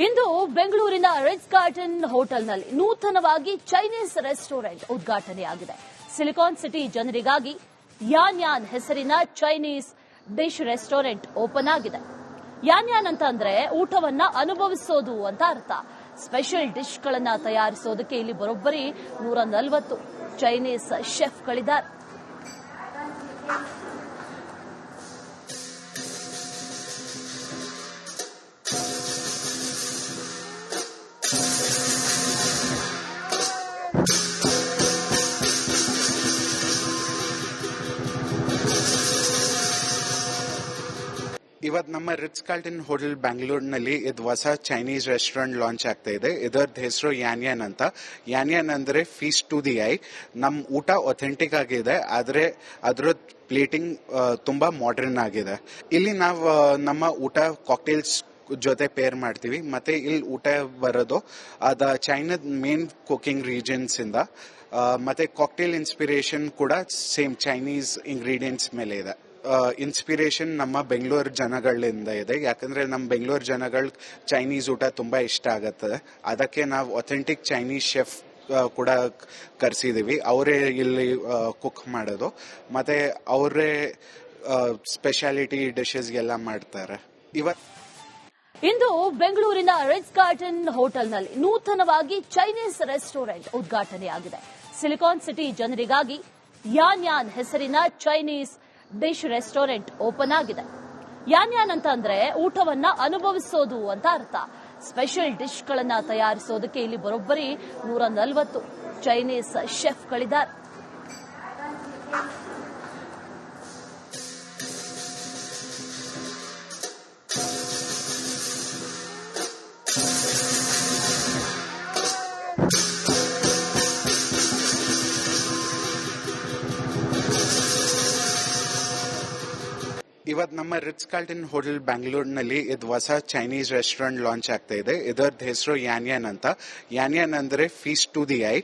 ಇಂದು ಬೆಂಗಳೂರಿನ Ritz carton ಹೋಟೆಲ್ನಲ್ಲಿ ನೂತನವಾಗಿ ಚೈನೀಸ್ ರೆಸ್ಟೋರೆಂಟ್ ಉದ್ಘಾಟನೆಯಾಗಿದೆ. ಸಿಲಿಕಾನ್ ಸಿಟಿ ಜನರಿಗಾಗಿ ಯಾನ್ ಯಾನ್ ಹೆಸರಿನ ಚೈನೀಸ್ ಡಿಶ್ ರೆಸ್ಟೋರೆಂಟ್ ಓಪನ್ ಆಗಿದೆ. ಯಾನ್ ಯಾನ್ ಅಂತ ಅಂದ್ರೆ ಊಟವನ್ನ ಅನುಭವಿಸೋದು ಅಂತ ಅರ್ಥ. ಸ್ಪೆಷಲ್ ಡಿಶ್ಗಳನ್ನ ತಯಾರಿಸೋದಕ್ಕೆ ಇಲ್ಲಿ ಬರೋಬ್ಬರಿ 140 ಚೈನೀಸ್ ಶೆಫ್ಗಳಿದ್ದಾರೆ. ಇವತ್ತು ನಮ್ಮ ರಿಟ್ಸ್ ಕಾರ್ಟನ್ ಹೋಟೆಲ್ ಬ್ಯಾಂಗ್ಳೂರ್ನಲ್ಲಿ ಇದು ಹೊಸ ಚೈನೀಸ್ ರೆಸ್ಟೋರೆಂಟ್ ಲಾಂಚ್ ಆಗ್ತಾ ಇದೆ. ಇದರದ್ದು ಹೆಸರು ಯಾನ್ ಯಾನ್ ಅಂತ. ಯಾನ್ ಯಾನ್ ಅಂದ್ರೆ ಫೀಸ್ಟ್ ಟು ದಿ ಐ. ನಮ್ಮ ಊಟ ಅಥೆಂಟಿಕ್ ಆಗಿದೆ, ಆದರೆ ಅದರ ಪ್ಲೇಟಿಂಗ್ ತುಂಬಾ ಮಾಡರ್ನ್ ಆಗಿದೆ. ಇಲ್ಲಿ ನಾವು ನಮ್ಮ ಊಟ ಕಾಕ್ಟೇಲ್ಸ್ ಜೊತೆ ಪೇರ್ ಮಾಡ್ತೀವಿ. ಮತ್ತೆ ಇಲ್ಲಿ ಊಟ ಬರೋದು ಅದ ಚೈನಾದ ಮೇನ್ ಕುಕಿಂಗ್ ರೀಜನ್ಸ್ ಇಂದ. ಮತ್ತೆ ಕಾಕ್ಟೇಲ್ ಇನ್ಸ್ಪಿರೇಷನ್ ಕೂಡ ಸೇಮ್ ಚೈನೀಸ್ ಇಂಗ್ರೀಡಿಯೆಂಟ್ಸ್ ಮೇಲೆ ಇದೆ. ಇನ್ಸ್ಪಿರೇಷನ್ ನಮ್ಮ ಬೆಂಗಳೂರು ಜನಗಳಿಂದ ಇದೆ, ಯಾಕಂದ್ರೆ ನಮ್ಮ ಬೆಂಗಳೂರು ಜನಗಳು ಚೈನೀಸ್ ಊಟ ತುಂಬಾ ಇಷ್ಟ ಆಗತ್ತೆ. ಅದಕ್ಕೆ ನಾವು ಅಥೆಂಟಿಕ್ ಚೈನೀಸ್ ಶೆಫ್ ಕೂಡ ಕರೆಸಿದೀವಿ. ಅವರೇ ಇಲ್ಲಿ ಕುಕ್ ಮಾಡೋದು, ಮತ್ತೆ ಅವರೇ ಸ್ಪೆಷಾಲಿಟಿ ಡಿಶಸ್ಗೆಲ್ಲ ಮಾಡ್ತಾರೆ. ಇಂದು ಬೆಂಗಳೂರಿನ ರಿಟ್ಸ್ ಕಾರ್ಟನ್ ಹೋಟೆಲ್ನಲ್ಲಿ ನೂತನವಾಗಿ ಚೈನೀಸ್ ರೆಸ್ಟೋರೆಂಟ್ ಉದ್ಘಾಟನೆಯಾಗಿದೆ. ಸಿಲಿಕಾನ್ ಸಿಟಿ ಜನರಿಗಾಗಿ ಯಾನ್ ಯಾನ್ ಹೆಸರಿನ ಚೈನೀಸ್ ಡಿಶ್ ರೆಸ್ಟೋರೆಂಟ್ ಓಪನ್ ಆಗಿದೆ. ಯಾನ್ ಯಾನ್ ಅಂತ ಅಂದ್ರೆ ಊಟವನ್ನ ಅನುಭವಿಸೋದು ಅಂತ ಅರ್ಥ. ಸ್ಪೆಷಲ್ ಡಿಶ್ಗಳನ್ನ ತಯಾರಿಸೋದಕ್ಕೆ ಇಲ್ಲಿ ಬರೋಬ್ಬರಿ 140 ಚೈನೀಸ್ ಶೆಫ್ಗಳಿದ್ದಾರೆ. ಇವತ್ತು ನಮ್ಮ ರಿಟ್ಸ್ ಕಾರ್ಟನ್ ಹೋಟೆಲ್ ಬ್ಯಾಂಗ್ಳೂರ್ನಲ್ಲಿ ಇದು ಹೊಸ ಚೈನೀಸ್ ರೆಸ್ಟೋರೆಂಟ್ ಲಾಂಚ್ ಆಗ್ತಾ ಇದೆ. ಇದರದ್ದು ಹೆಸರು ಯಾನ್ ಯಾನ್ ಅಂತ. ಯಾನ್ ಯಾನ್ ಅಂದ್ರೆ ಫೀಸ್ಟ್ ಟು ದಿ ಐ.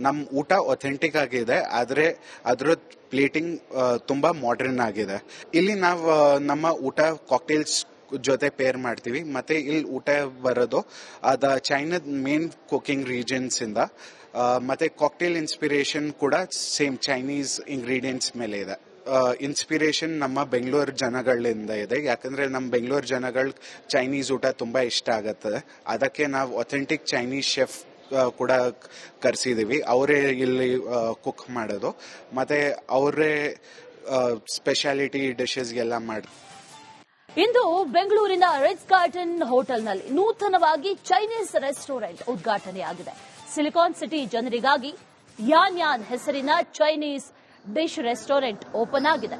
ನಮ್ಮ ಊಟ ಅಥೆಂಟಿಕ್ ಆಗಿದೆ, ಆದರೆ ಅದರ ಪ್ಲೇಟಿಂಗ್ ತುಂಬಾ ಮಾಡರ್ನ್ ಆಗಿದೆ. ಇಲ್ಲಿ ನಾವು ನಮ್ಮ ಊಟ ಕಾಕ್ಟೇಲ್ಸ್ ಜೊತೆ ಪೇರ್ ಮಾಡ್ತೀವಿ. ಮತ್ತೆ ಇಲ್ಲಿ ಊಟ ಬರೋದು ಅದ ಚೈನಾದ ಮೇನ್ ಕುಕಿಂಗ್ ರೀಜನ್ಸ್ ಇಂದ. ಮತ್ತೆ ಕಾಕ್ಟೇಲ್ ಇನ್ಸ್ಪಿರೇಷನ್ ಕೂಡ ಸೇಮ್ ಚೈನೀಸ್ ಇಂಗ್ರೀಡಿಯೆಂಟ್ಸ್ ಮೇಲೆ ಇದೆ. ಇನ್ಸ್ಪಿರೇಷನ್ ನಮ್ಮ ಬೆಂಗಳೂರು ಜನಗಳಿಂದ ಇದೆ, ಯಾಕಂದ್ರೆ ನಮ್ಮ ಬೆಂಗಳೂರು ಜನಗಳು ಚೈನೀಸ್ ಊಟ ತುಂಬಾ ಇಷ್ಟ ಆಗತ್ತೆ. ಅದಕ್ಕೆ ನಾವು ಅಥೆಂಟಿಕ್ ಚೈನೀಸ್ ಶೆಫ್ ಕೂಡ ಕರೆಸಿದೀವಿ. ಅವರೇ ಇಲ್ಲಿ ಕುಕ್ ಮಾಡೋದು, ಮತ್ತೆ ಅವರೇ ಸ್ಪೆಷಾಲಿಟಿ ಡಿಶಸ್ಗೆಲ್ಲ ಮಾಡ್ತಾರೆ. ಇಂದು ಬೆಂಗಳೂರಿನ ರಿಟ್ಸ್ ಕಾರ್ಟನ್ ಹೋಟೆಲ್ನಲ್ಲಿ ನೂತನವಾಗಿ ಚೈನೀಸ್ ರೆಸ್ಟೋರೆಂಟ್ ಉದ್ಘಾಟನೆಯಾಗಿದೆ. ಸಿಲಿಕಾನ್ ಸಿಟಿ ಜನರಿಗಾಗಿ ಯಾನ್ ಯಾನ್ ಹೆಸರಿನ ಚೈನೀಸ್ ಡಿಶ್ ರೆಸ್ಟೋರೆಂಟ್ ಓಪನ್ ಆಗಿದೆ.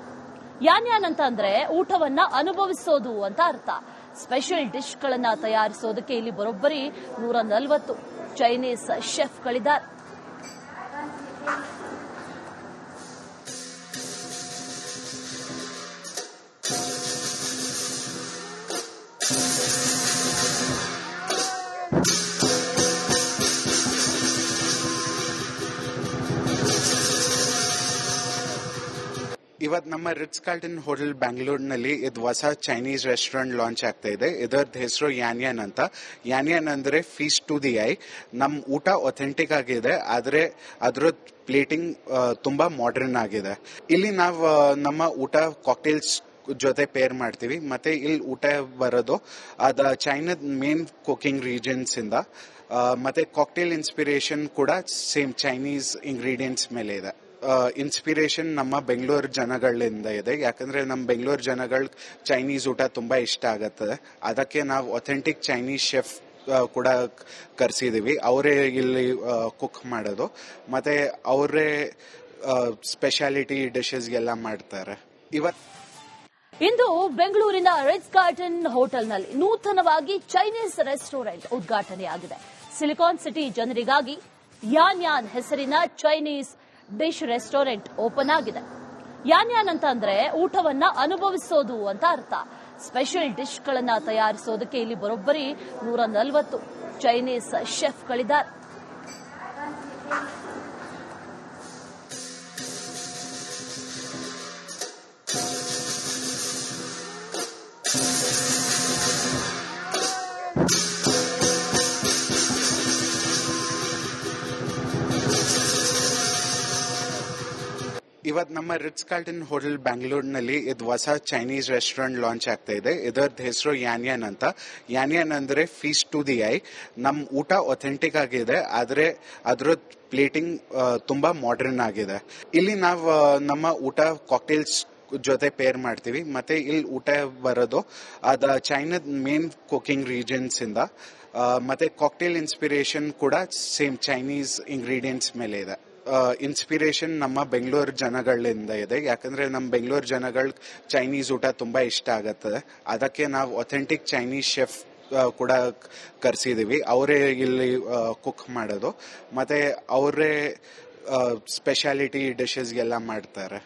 ಯಾನ್ ಯಾನ್ ಅಂತ ಅಂದ್ರೆ ಊಟವನ್ನ ಅನುಭವಿಸೋದು ಅಂತ ಅರ್ಥ. ಸ್ಪೆಷಲ್ ಡಿಶ್ಗಳನ್ನ ತಯಾರಿಸೋದಕ್ಕೆ ಇಲ್ಲಿ ಬರೋಬ್ಬರಿ 140 ಚೈನೀಸ್ ಶೆಫ್ಗಳಿದ್ದಾರೆ. ಇವತ್ತು ನಮ್ಮ ರಿಟ್ಸ್ ಕಾರ್ಟನ್ ಹೋಟೆಲ್ ಬ್ಯಾಂಗ್ಳೂರ್ನಲ್ಲಿ ಇದು ಹೊಸ ಚೈನೀಸ್ ರೆಸ್ಟೋರೆಂಟ್ ಲಾಂಚ್ ಆಗ್ತಾ ಇದೆ. ಇದರದ್ದು ಹೆಸರು ಯಾನ್ ಯಾನ್ ಅಂತ. ಯಾನ್ ಯಾನ್ ಅಂದ್ರೆ ಫೀಸ್ಟ್ ಟು ದಿ ಐ. ನಮ್ಮ ಊಟ ಅಥೆಂಟಿಕ್ ಆಗಿದೆ, ಆದರೆ ಅದರ ಪ್ಲೇಟಿಂಗ್ ತುಂಬಾ ಮಾಡರ್ನ್ ಆಗಿದೆ. ಇಲ್ಲಿ ನಾವು ನಮ್ಮ ಊಟ ಕಾಕ್ಟೇಲ್ಸ್ ಜೊತೆ ಪೇರ್ ಮಾಡ್ತೀವಿ. ಮತ್ತೆ ಇಲ್ಲಿ ಊಟ ಬರೋದು ಅದ ಚೈನಾದ ಮೇನ್ ಕುಕಿಂಗ್ ರೀಜನ್ಸ್ ಇಂದ. ಮತ್ತೆ ಕಾಕ್ಟೇಲ್ ಇನ್ಸ್ಪಿರೇಷನ್ ಕೂಡ ಸೇಮ್ ಚೈನೀಸ್ ಇಂಗ್ರೀಡಿಯೆಂಟ್ಸ್ ಮೇಲೆ ಇದೆ. ಇನ್ಸ್ಪಿರೇಷನ್ ನಮ್ಮ ಬೆಂಗಳೂರು ಜನಗಳಿಂದ ಇದೆ, ಯಾಕಂದ್ರೆ ನಮ್ಮ ಬೆಂಗಳೂರು ಜನಗಳು ಚೈನೀಸ್ ಊಟ ತುಂಬಾ ಇಷ್ಟ ಆಗತ್ತೆ. ಅದಕ್ಕೆ ನಾವು ಅಥೆಂಟಿಕ್ ಚೈನೀಸ್ ಶೆಫ್ ಕೂಡ ಕರೆಸಿದೀವಿ. ಅವರೇ ಇಲ್ಲಿ ಕುಕ್ ಮಾಡೋದು, ಮತ್ತೆ ಅವರೇ ಸ್ಪೆಷಾಲಿಟಿ ಡಿಶಸ್ಗೆಲ್ಲ ಮಾಡ್ತಾರೆ. ಇಂದು ಬೆಂಗಳೂರಿನ ರಿಟ್ಸ್ ಕಾರ್ಟನ್ ಹೋಟೆಲ್ನಲ್ಲಿ ನೂತನವಾಗಿ ಚೈನೀಸ್ ರೆಸ್ಟೋರೆಂಟ್ ಉದ್ಘಾಟನೆಯಾಗಿದೆ. ಸಿಲಿಕಾನ್ ಸಿಟಿ ಜನರಿಗಾಗಿ ಯಾನ್ ಯಾನ್ ಹೆಸರಿನ ಚೈನೀಸ್ ಡಿಶ್ ರೆಸ್ಟೋರೆಂಟ್ ಓಪನ್ ಆಗಿದೆ. ಯಾನ್ ಯಾನ್ ಅಂತ ಅಂದ್ರೆ ಊಟವನ್ನ ಅನುಭವಿಸೋದು ಅಂತ ಅರ್ಥ. ಸ್ಪೆಷಲ್ ಡಿಶ್ಗಳನ್ನ ತಯಾರಿಸೋದಕ್ಕೆ ಇಲ್ಲಿ ಬರೋಬ್ಬರಿ 140 ಚೈನೀಸ್ ಶೆಫ್ಗಳಿದ್ದಾರೆ. ಇವತ್ತು ನಮ್ಮ ರಿಟ್ಸ್ ಕಾರ್ಲ್ಟನ್ ಹೋಟೆಲ್ ಬ್ಯಾಂಗ್ಳೂರ್ನಲ್ಲಿ ಇದು ಹೊಸ ಚೈನೀಸ್ ರೆಸ್ಟೋರೆಂಟ್ ಲಾಂಚ್ ಆಗ್ತಾ ಇದೆ. ಇದರದ್ದು ಹೆಸರು ಯಾನ್ಯಾನ್ ಅಂತ. ಯಾನ್ಯಾನ್ ಅಂದ್ರೆ ಫೀಸ್ಟ್ ಟು ದಿ ಐ. ನಮ್ಮ ಊಟ ಒಥೆಂಟಿಕ್ ಆಗಿದೆ, ಆದರೆ ಅದರ ಪ್ಲೇಟಿಂಗ್ ತುಂಬಾ ಮಾಡರ್ನ್ ಆಗಿದೆ. ಇಲ್ಲಿ ನಾವು ನಮ್ಮ ಊಟ ಕಾಕ್ಟೇಲ್ಸ್ ಜೊತೆ ಪೇರ್ ಮಾಡ್ತೀವಿ. ಮತ್ತೆ ಇಲ್ಲಿ ಊಟ ಬರೋದು ಅದ ಚೈನಾದ ಮೇನ್ ಕುಕಿಂಗ್ ರೀಜನ್ಸ್ ಇಂದ. ಮತ್ತೆ ಕಾಕ್ಟೇಲ್ ಇನ್ಸ್ಪಿರೇಷನ್ ಕೂಡ ಸೇಮ್ ಚೈನೀಸ್ ಇಂಗ್ರೀಡಿಯೆಂಟ್ಸ್ ಮೇಲೆ ಇದೆ. ಇನ್ಸ್ಪಿರೇಷನ್ ನಮ್ಮ ಬೆಂಗಳೂರು ಜನಗಳಿಂದ ಇದೆ, ಯಾಕಂದ್ರೆ ನಮ್ಮ ಬೆಂಗಳೂರು ಜನಗಳು ಚೈನೀಸ್ ಊಟ ತುಂಬಾ ಇಷ್ಟ ಆಗತ್ತದೆ. ಅದಕ್ಕೆ ನಾವು ಒಥೆಂಟಿಕ್ ಚೈನೀಸ್ ಶೆಫ್ ಕೂಡ ಕರೆಸಿದೀವಿ. ಅವರೇ ಇಲ್ಲಿ ಕುಕ್ ಮಾಡೋದು, ಮತ್ತೆ ಅವರೇ ಸ್ಪೆಷಾಲಿಟಿ ಡಿಶಸ್ಗೆಲ್ಲ ಮಾಡ್ತಾರೆ.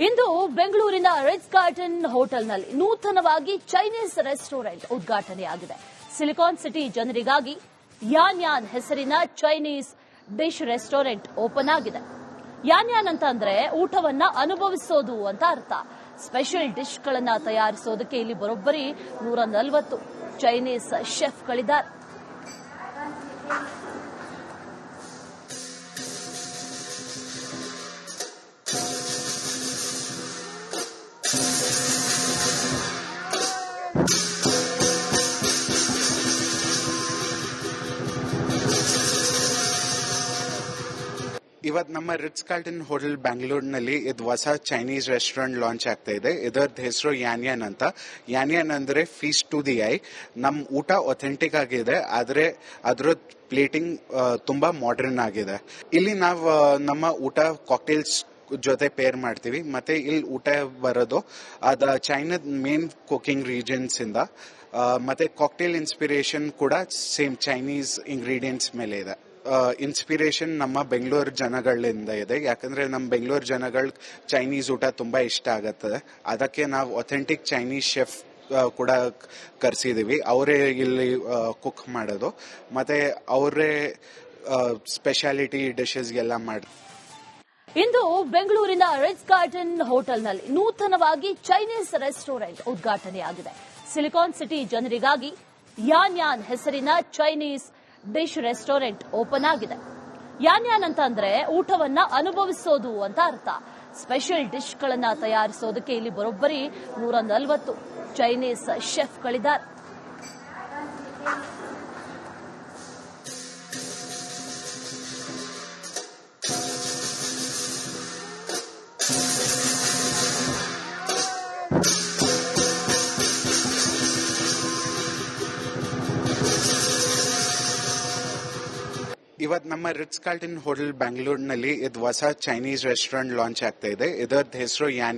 ಇಂದು ಬೆಂಗಳೂರಿನ ರಿಟ್ಸ್ ಕಾರ್ಲ್ಟನ್ ಹೋಟೆಲ್ನಲ್ಲಿ ನೂತನವಾಗಿ ಚೈನೀಸ್ ರೆಸ್ಟೋರೆಂಟ್ ಉದ್ಘಾಟನೆಯಾಗಿದೆ. ಸಿಲಿಕಾನ್ ಸಿಟಿ ಜನರಿಗಾಗಿ ಯಾನ್ಯಾನ್ ಹೆಸರಿನ ಚೈನೀಸ್ ಡಿಶ್ ರೆಸ್ಟೋರೆಂಟ್ ಓಪನ್ ಆಗಿದೆ. ಯಾನ್ಯಾನ್ ಅಂತ ಅಂದ್ರೆ ಊಟವನ್ನ ಅನುಭವಿಸೋದು ಅಂತ ಅರ್ಥ. ಸ್ಪೆಷಲ್ ಡಿಶ್ಗಳನ್ನ ತಯಾರಿಸೋದಕ್ಕೆ ಇಲ್ಲಿ ಬರೋಬ್ಬರಿ 140 ಚೈನೀಸ್ ಶೆಫ್ಗಳಿದ್ದಾರೆ. ಇವತ್ತು ನಮ್ಮ ರಿಟ್ಸ್ ಕಾರ್ಲ್ಟನ್ ಹೋಟೆಲ್ ಬ್ಯಾಂಗ್ಳೂರ್ನಲ್ಲಿ ಇದು ಹೊಸ ಚೈನೀಸ್ ರೆಸ್ಟೋರೆಂಟ್ ಲಾಂಚ್ ಆಗ್ತಾ ಇದೆ. ಇದರದ್ದು ಹೆಸರು ಯಾನ್ಯಾನ್ ಅಂತ. ಯಾನ್ಯಾನ್ ಅಂದ್ರೆ ಫೀಸ್ಟ್ ಟು ದಿ ಐ. ನಮ್ಮ ಊಟ ಒಥೆಂಟಿಕ್ ಆಗಿದೆ, ಆದರೆ ಅದರ ಪ್ಲೇಟಿಂಗ್ ತುಂಬಾ ಮಾಡರ್ನ್ ಆಗಿದೆ. ಇಲ್ಲಿ ನಾವು ನಮ್ಮ ಊಟ ಕಾಕ್ಟೇಲ್ಸ್ ಜೊತೆ ಪೇರ್ ಮಾಡ್ತೀವಿ. ಮತ್ತೆ ಇಲ್ಲಿ ಊಟ ಬರೋದು ಅದ ಚೈನಾದ ಮೇನ್ ಕುಕಿಂಗ್ ರೀಜನ್ಸ್ ಇಂದ. ಮತ್ತೆ ಕಾಕ್ಟೇಲ್ ಇನ್ಸ್ಪಿರೇಷನ್ ಕೂಡ ಸೇಮ್ ಚೈನೀಸ್ ಇಂಗ್ರೀಡಿಯೆಂಟ್ಸ್ ಮೇಲೆ ಇದೆ. ಇನ್ಸ್ಪಿರೇಷನ್ ನಮ್ಮ ಬೆಂಗಳೂರು ಜನಗಳಿಂದ ಇದೆ, ಯಾಕಂದ್ರೆ ನಮ್ಮ ಬೆಂಗಳೂರು ಜನಗಳು ಚೈನೀಸ್ ಊಟ ತುಂಬಾ ಇಷ್ಟ ಆಗತ್ತದೆ. ಅದಕ್ಕೆ ನಾವು ಒಥೆಂಟಿಕ್ ಚೈನೀಸ್ ಶೆಫ್ ಕೂಡ ಕರೆಸಿದೀವಿ. ಅವರೇ ಇಲ್ಲಿ ಕುಕ್ ಮಾಡೋದು, ಮತ್ತೆ ಅವರೇ ಸ್ಪೆಷಾಲಿಟಿ ಡಿಶಸ್ಗೆಲ್ಲ ಮಾಡ್ತಾರೆ. ಇಂದು ಬೆಂಗಳೂರಿನ ರಿಟ್ಸ್ ಕಾರ್ಲ್ಟನ್ ಹೋಟೆಲ್ನಲ್ಲಿ ನೂತನವಾಗಿ ಚೈನೀಸ್ ರೆಸ್ಟೋರೆಂಟ್ ಉದ್ಘಾಟನೆಯಾಗಿದೆ. ಸಿಲಿಕಾನ್ ಸಿಟಿ ಜನರಿಗಾಗಿ ಯಾನ್ಯಾನ್ ಹೆಸರಿನ ಚೈನೀಸ್ ಡಿಶ್ ರೆಸ್ಟೋರೆಂಟ್ ಓಪನ್ ಆಗಿದೆ. ಯಾನ್ಯಾನ್ ಅಂತ ಅಂದ್ರೆ ಊಟವನ್ನ ಅನುಭವಿಸೋದು ಅಂತ ಅರ್ಥ. ಸ್ಪೆಷಲ್ ಡಿಶ್ಗಳನ್ನ ತಯಾರಿಸೋದಕ್ಕೆ ಇಲ್ಲಿ ಬರೋಬ್ಬರಿ 140 ಚೈನೀಸ್ ಶೆಫ್ಗಳಿದ್ದಾರೆ. ಇವತ್ತು ನಮ್ಮ ರಿಟ್ಸ್ ಕಾರ್ಲ್ಟನ್ ಹೋಟೆಲ್ ಬ್ಯಾಂಗ್ಳೂರ್ನಲ್ಲಿ ಇದು ಹೊಸ ಚೈನೀಸ್ ರೆಸ್ಟೋರೆಂಟ್ ಲಾಂಚ್ ಆಗ್ತಾ ಇದೆ. ಇದರದ್ದು ಹೆಸರು